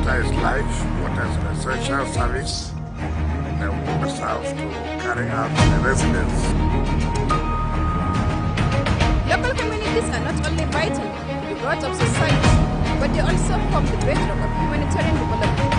water is life, water is an essential service that water serves to carry out the residents. Local communities are not only vital to the growth of society, but they also form the bedrock of humanitarian development.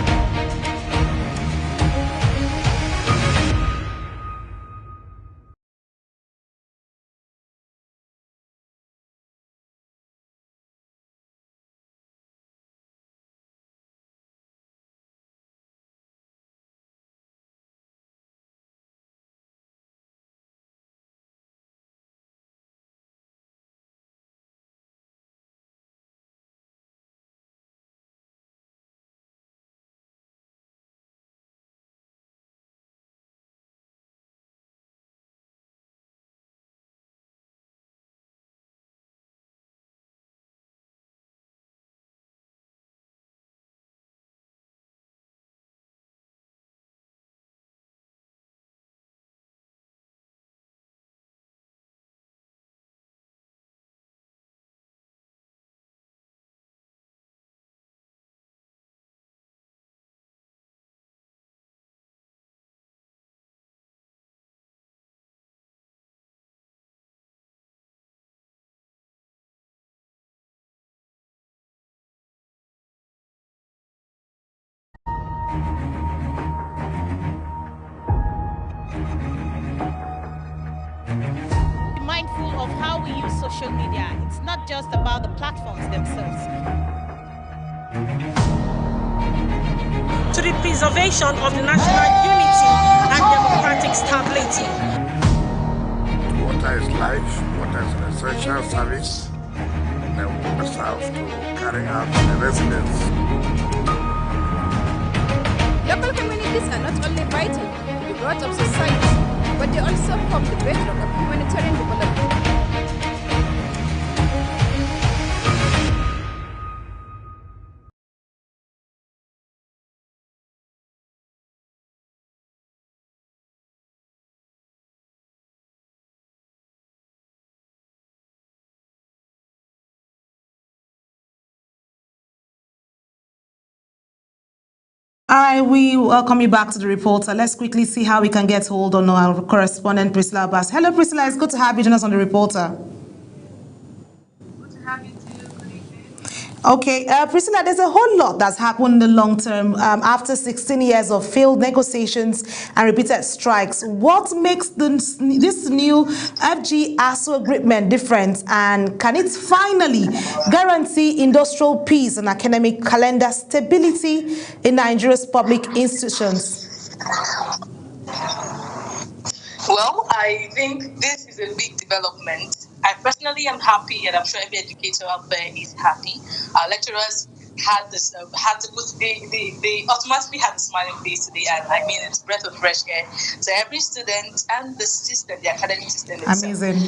Mindful of how we use social media. It's not just about the platforms themselves. To the preservation of the national unity and democratic stability. Water is life, water is an essential service that water serves to carry out the residents. Local communities are not only vital to the growth of society, but they also form the bedrock of humanitarian development. All right, we welcome you back to the reporter. Let's quickly see how we can get hold on our correspondent, Priscilla Abbas. Hello, Priscilla. It's good to have you join us on the reporter. Good to have you too. Good evening. Okay, Priscilla, there's a whole lot that's happened in the long term after 16 years of failed negotiations and repeated strikes. What makes this new FG-ASUU agreement different, and can it finally guarantee industrial peace and academic calendar stability in Nigeria's public institutions? Well, I think this is a big development. I personally am happy, and I'm sure every educator out there is happy. Our lecturers had this, they automatically had a smiling face today, and I mean it's a breath of fresh air to every student and the system, the academic system itself. Amazing.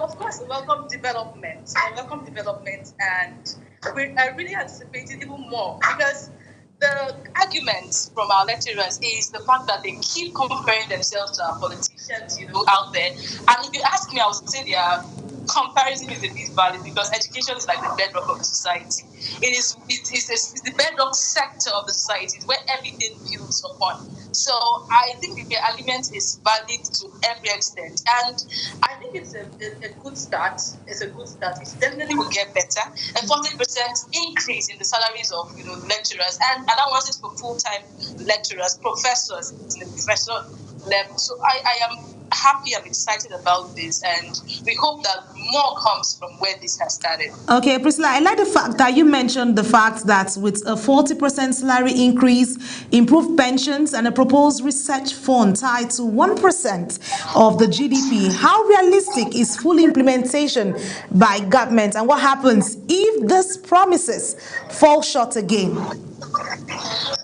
Of course, a welcome development, and I really anticipate it even more because the arguments from our lecturers is the fact that they keep comparing themselves to our politicians, out there. And if you ask me, I would say their comparison is a bit valid because education is like the bedrock of the society. It's the bedrock sector of the society. It's where everything builds upon. So I think the argument is valid to every extent, and I think it's a good start. It's a good start. It definitely will get better. A 40% increase in the salaries of lecturers, and that was it for full-time lecturers, professors in the professor level. So I am happy and excited about this, and we hope that more comes from where this has started. Okay, Priscilla, I like the fact that you mentioned the fact that with a 40% salary increase, improved pensions, and a proposed research fund tied to 1% of the GDP, how realistic is full implementation by government, and what happens if these promises fall short again?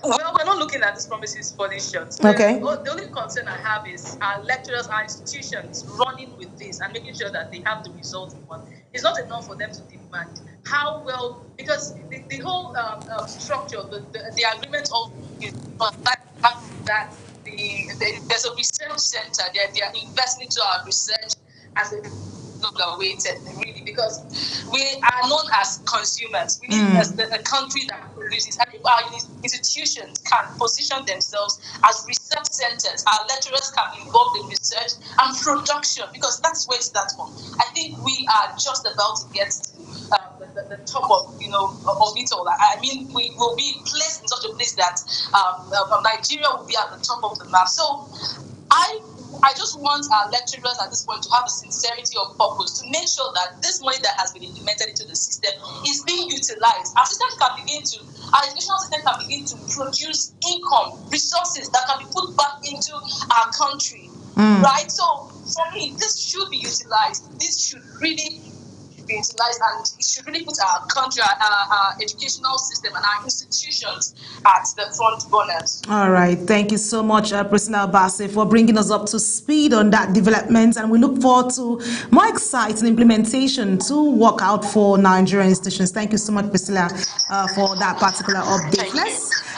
Well, we're not looking at these promises falling short. Okay. The only concern I have is our lecturers, our institutions running with this and making sure that they have the results we want. It's not enough for them to demand how well, because the whole structure, the agreement of that there's a research center. They are investing into our research as a weighted really, because because we are known as consumers. We need a country that produces, and if our institutions can position themselves as research centers, our lecturers can be involved in research and production, because that's where it starts from. I think we are just about to get to the top of of it all. I mean, we will be placed in such a place that Nigeria will be at the top of the map. So I just want our lecturers at this point to have a sincerity of purpose to make sure that this money that has been implemented into the system is being utilized. Our educational system can begin to produce income, resources that can be put back into our country, right? So for me, this should be utilized. This should really be utilized, and it should really put our country, our educational system and our institutions at the front runners. All right. Thank you so much, Priscilla Bassey, for bringing us up to speed on that development. And we look forward to more exciting implementation to work out for Nigerian institutions. Thank you so much, Priscilla, for that particular update.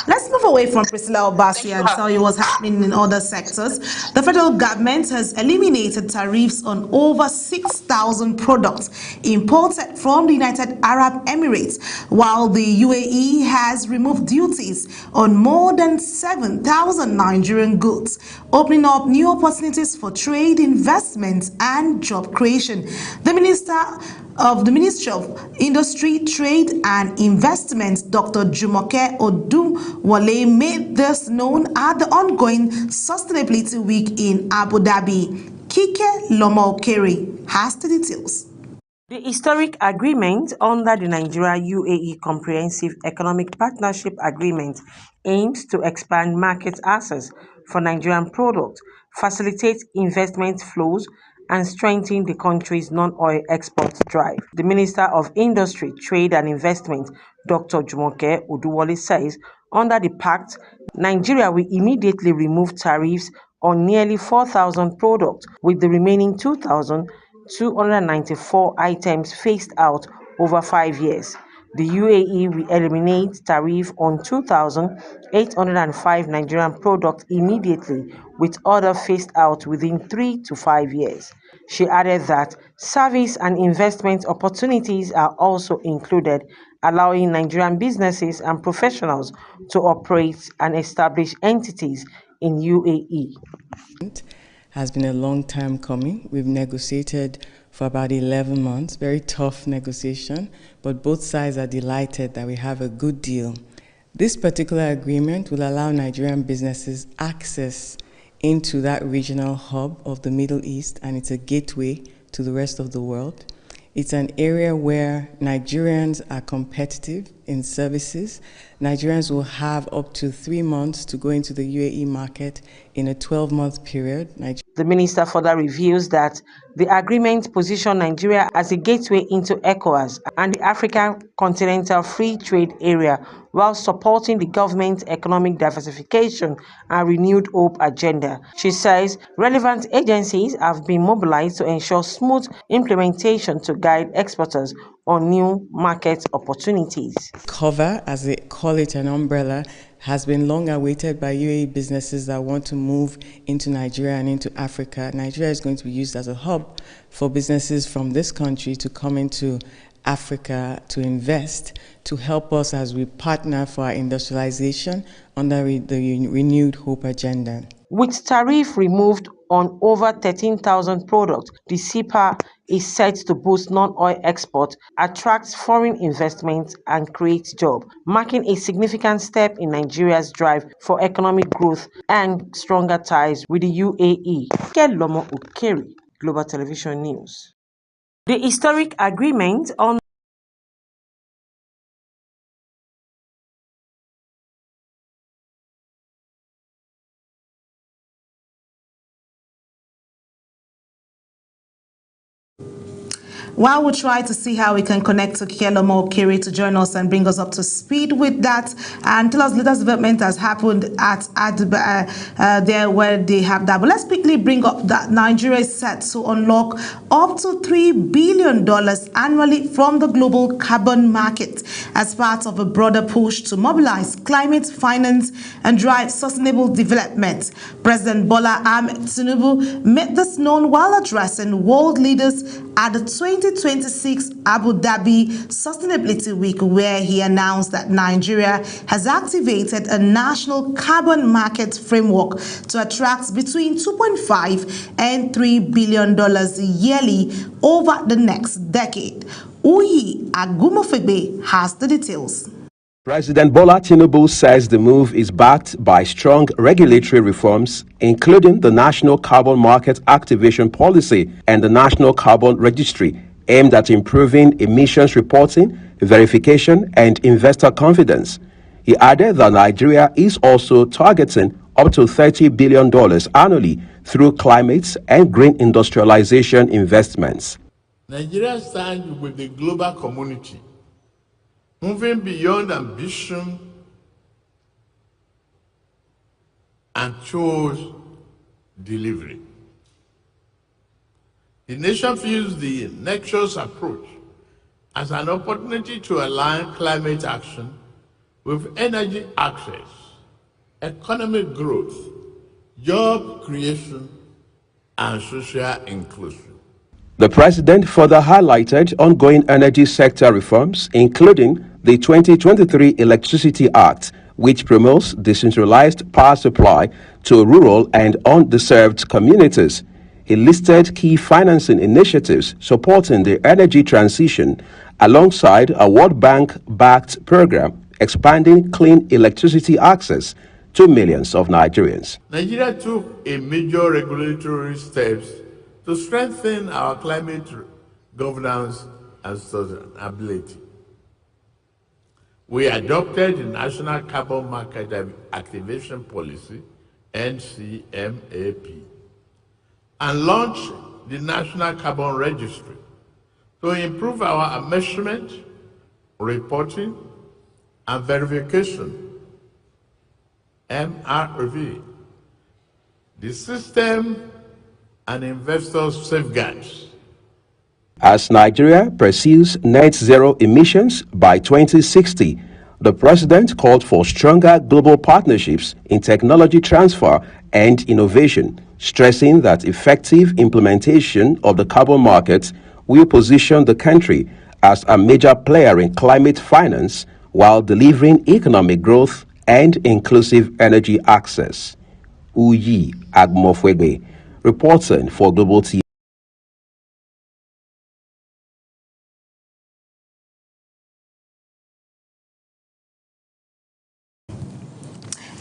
Let's move away from Priscilla Bassey and tell you what's happening in other sectors. The federal government has eliminated tariffs on over 6,000 products imported from the United Arab Emirates, while the UAE has removed duties on more than 7,000 Nigerian goods, opening up new opportunities for trade, investment, and job creation. The Minister of the Ministry of Industry, Trade and Investment, Dr. Jumoke Oduwole, made this known at the ongoing Sustainability Week in Abu Dhabi. Kike Lomo-Okere has the details. The historic agreement under the Nigeria-UAE Comprehensive Economic Partnership Agreement aims to expand market access for Nigerian products, facilitate investment flows, and strengthen the country's non-oil export drive. The Minister of Industry, Trade and Investment, Dr. Jumoke Oduwole, says under the pact, Nigeria will immediately remove tariffs on nearly 4,000 products, with the remaining 2,294 items phased out over 5 years. The UAE will eliminate tariff on 2,805 Nigerian products immediately, with others phased out within 3 to 5 years. She added that service and investment opportunities are also included, allowing Nigerian businesses and professionals to operate and establish entities in UAE. Has been a long time coming. We've negotiated for about 11 months, very tough negotiation, but both sides are delighted that we have a good deal. This particular agreement will allow Nigerian businesses access into that regional hub of the Middle East, and it's a gateway to the rest of the world. It's an area where Nigerians are competitive in services. Nigerians will have up to 3 months to go into the UAE market in a 12-month period. The minister further reveals that the agreement positions Nigeria as a gateway into ECOWAS and the African Continental Free Trade Area, while supporting the government's economic diversification and renewed hope agenda. She says relevant agencies have been mobilized to ensure smooth implementation to guide exporters on new market opportunities. Cover, as they call it, an umbrella, has been long awaited by UAE businesses that want to move into Nigeria and into Africa. Nigeria is going to be used as a hub for businesses from this country to come into Africa to invest, to help us as we partner for our industrialization under the Renewed Hope agenda. With tariff removed on over 13,000 products, the CEPA is set to boost non-oil export, attract foreign investment, and create jobs, marking a significant step in Nigeria's drive for economic growth and stronger ties with the UAE. Kike Lomo-Okere, Global Television News. The historic agreement on While we try to see how we can connect to Kike Lomo-Okere to join us and bring us up to speed with that and tell us latest development has happened at there where they have that. But let's quickly bring up that Nigeria is set to unlock up to $3 billion annually from the global carbon market as part of a broader push to mobilize climate finance and drive sustainable development. President Bola Ahmed Tinubu made this known while addressing world leaders at the 2026 Abu Dhabi Sustainability Week, where he announced that Nigeria has activated a national carbon market framework to attract between $2.5 and $3 billion yearly over the next decade. Uyi Agumofegbe has the details. President Bola Tinubu says the move is backed by strong regulatory reforms, including the National Carbon Market Activation Policy and the National Carbon Registry, aimed at improving emissions reporting, verification, and investor confidence. He added that Nigeria is also targeting up to $30 billion annually through climate and green industrialization investments. Nigeria stands with the global community, moving beyond ambition and chose delivery. The nation views the Nexus approach as an opportunity to align climate action with energy access, economic growth, job creation, and social inclusion. The president further highlighted ongoing energy sector reforms, including the 2023 Electricity Act, which promotes decentralized power supply to rural and underserved communities. He listed key financing initiatives supporting the energy transition, alongside a World Bank-backed program expanding clean electricity access to millions of Nigerians. Nigeria took a major regulatory steps to strengthen our climate governance and sustainability. We adopted the National Carbon Market Activation Policy, NCMAP, and launched the National Carbon Registry to improve our measurement, reporting, and verification, MRV. The system and investor safeguards. As Nigeria pursues net zero emissions by 2060, the president called for stronger global partnerships in technology transfer and innovation, stressing that effective implementation of the carbon market will position the country as a major player in climate finance while delivering economic growth and inclusive energy access. Uyi Agumofegbe, reporting for Global TV.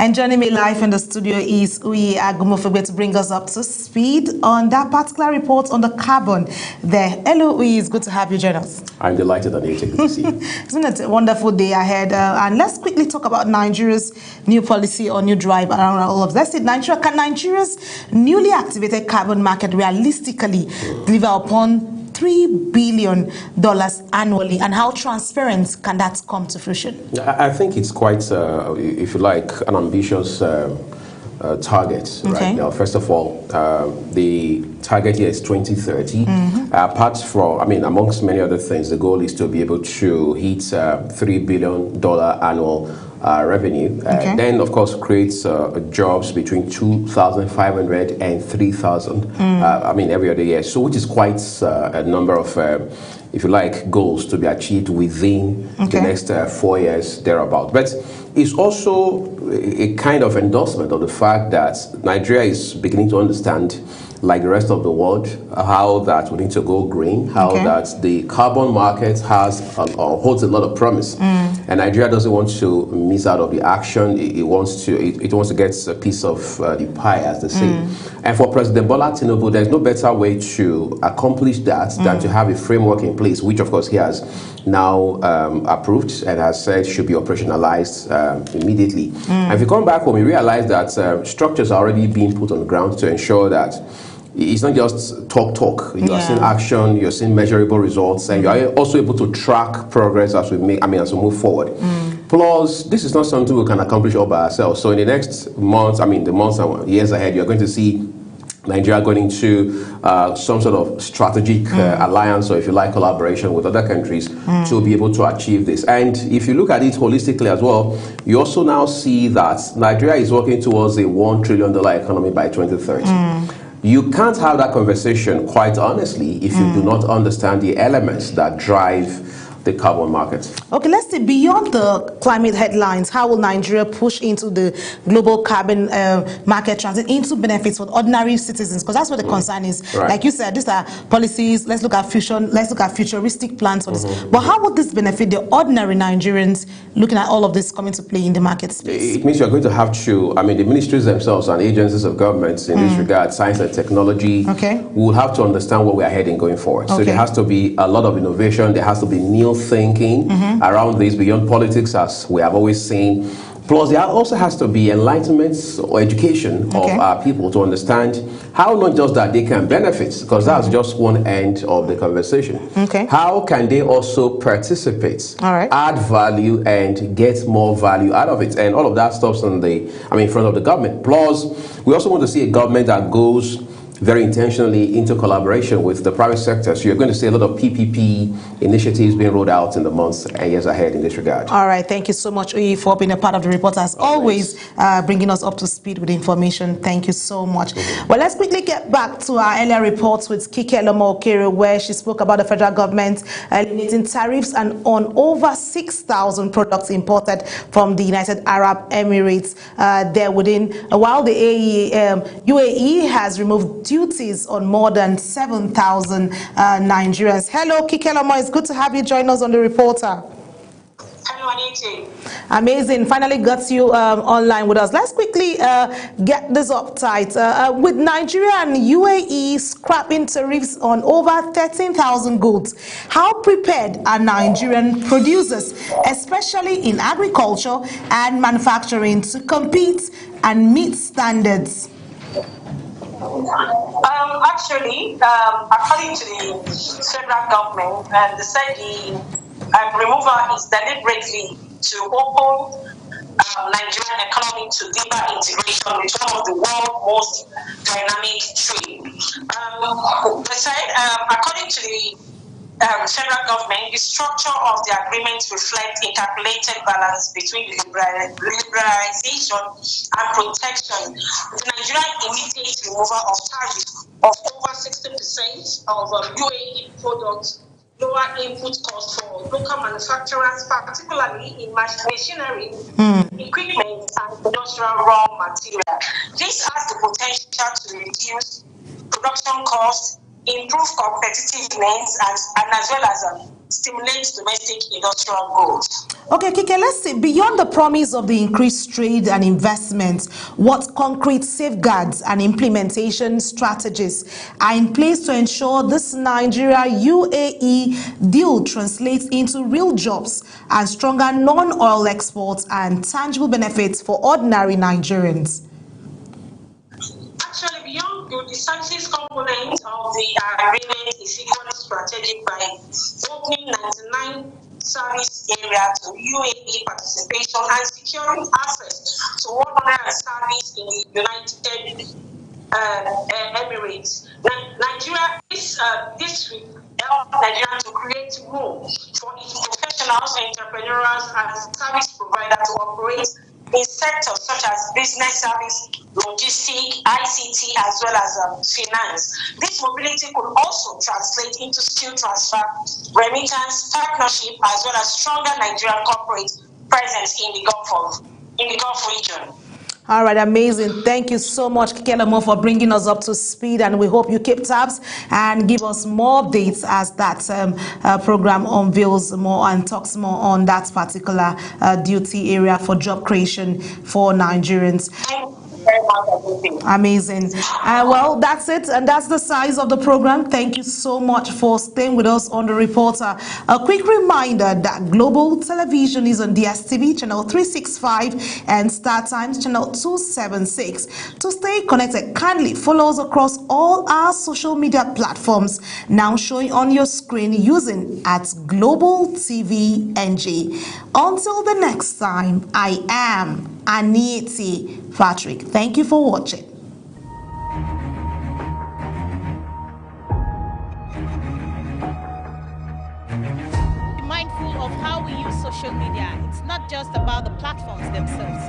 And joining me live in the studio is Uyi Agumofegbe to bring us up to speed on that particular report on the carbon there. Hello, Uyi, it's good to have you join us. I'm delighted that you're taking to see. Isn't it a wonderful day ahead? And let's quickly talk about Nigeria's new policy or new drive around all of this. Can Nigeria's newly activated carbon market realistically deliver upon $3 billion annually, and how transparent can that come to fruition? I think it's quite, if you like, an ambitious target right now. First of all, the target here is 2030. Apart from, amongst many other things, the goal is to be able to hit $3 billion annual revenue. Then, of course, creates jobs between 2,500 and 3,000, every other year. So, which is quite a number of, if you like, goals to be achieved within the next 4 years, thereabout. But it's also a kind of endorsement of the fact that Nigeria is beginning to understand, like the rest of the world, how that we need to go green, how that the carbon market holds a lot of promise, and Nigeria doesn't want to miss out of the action. It wants to get a piece of the pie, as they say. And for President Bola Tinubu, there's no better way to accomplish that than to have a framework in place, which of course he has now approved and has said should be operationalized immediately. And if you come back home, you realize that structures are already being put on the ground to ensure that it's not just talk. You are seeing action, you're seeing measurable results, and you are also able to track progress as we move forward. Plus, this is not something we can accomplish all by ourselves. So in the next months, the months and years ahead, you're going to see Nigeria going into some sort of strategic alliance, or if you like, collaboration with other countries to be able to achieve this. And if you look at it holistically as well, you also now see that Nigeria is working towards a $1 trillion economy by 2030. You can't have that conversation, quite honestly, if you do not understand the elements that drive the carbon market. Okay, let's see, beyond the climate headlines, how will Nigeria push into the global carbon market transit into benefits for ordinary citizens? Because that's what the concern is. Right. Like you said, these are policies, let's look at fusion, let's look at futuristic plans for this. But how would this benefit the ordinary Nigerians looking at all of this coming to play in the market space? It means you're going to have to, I mean, the ministries themselves and agencies of governments in this regard, science and technology, will have to understand where we are heading going forward. So there has to be a lot of innovation, there has to be new thinking around this beyond politics, as we have always seen. Plus, there also has to be enlightenment or education of our people to understand how not just that they can benefit, because that's just one end of the conversation. How can they also participate, add value, and get more value out of it? And all of that stuff's in front of the government. Plus, we also want to see a government that goes very intentionally into collaboration with the private sector. So you're going to see a lot of PPP initiatives being rolled out in the months and years ahead in this regard. All right, thank you so much, Oyi, for being a part of the report, as always, bringing us up to speed with information. Thank you so much. Well, let's quickly get back to our earlier reports with Kike Lomo-Okere, where she spoke about the federal government eliminating tariffs on over 6,000 products imported from the United Arab Emirates. While the UAE has removed duties on more than 7,000 Nigerians. Hello, Kike Lomo. It's good to have you join us on the reporter. Hello, Aniti. Amazing. Finally got you online with us. Let's quickly get this uptight. With Nigeria and UAE scrapping tariffs on over 13,000 goods, how prepared are Nigerian producers, especially in agriculture and manufacturing, to compete and meet standards? According to the federal government, they said the removal is deliberately to open Nigerian economy to deeper integration with one of the world's most dynamic trade. They said, according to the federal government, the structure of the agreement reflects a calculated balance between liberalization and protection. The Nigerian immediate removal of tariffs of over 60% of UAE products, lower input costs for local manufacturers, particularly in machinery, equipment, and industrial raw material. This has the potential to reduce production costs, improve competitiveness, and as well as stimulate domestic industrial growth. Okay, Kike, let's see, beyond the promise of the increased trade and investment, what concrete safeguards and implementation strategies are in place to ensure this Nigeria-UAE deal translates into real jobs and stronger non-oil exports and tangible benefits for ordinary Nigerians? Actually, beyond the decisive component of the agreement is equally strategic by opening 99 service area to UAE participation and securing access to 100 service in the United Emirates. Nigeria, this will help Nigeria to create room for its professionals, entrepreneurs, and service providers to operate in sectors such as business service, logistics, ICT, as well as finance. This mobility could also translate into skill transfer, remittance, partnership, as well as stronger Nigerian corporate presence in the Gulf region. All right, amazing. Thank you so much, Kike Lomo, for bringing us up to speed, and we hope you keep tabs and give us more updates as that program unveils more and talks more on that particular duty area for job creation for Nigerians. Amazing. Well, that's it, and that's the size of the program. Thank you so much for staying with us on the reporter. A quick reminder that Global Television is on DSTV channel 365 and Star Times channel 276. To stay connected, kindly follow us across all our social media platforms now showing on your screen using @Global TV NG. Until the next time, I am Aniti Patrick. Thank you for watching. Be mindful of how we use social media. It's not just about the platforms themselves.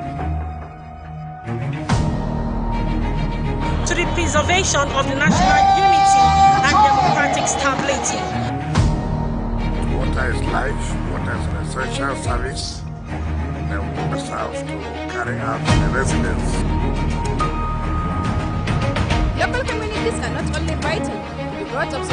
to the preservation of the national unity and democratic stability. Water is life, water is an essential service. Then we put ourselves to carry out the residents. Local communities are not only vital to the growth of society.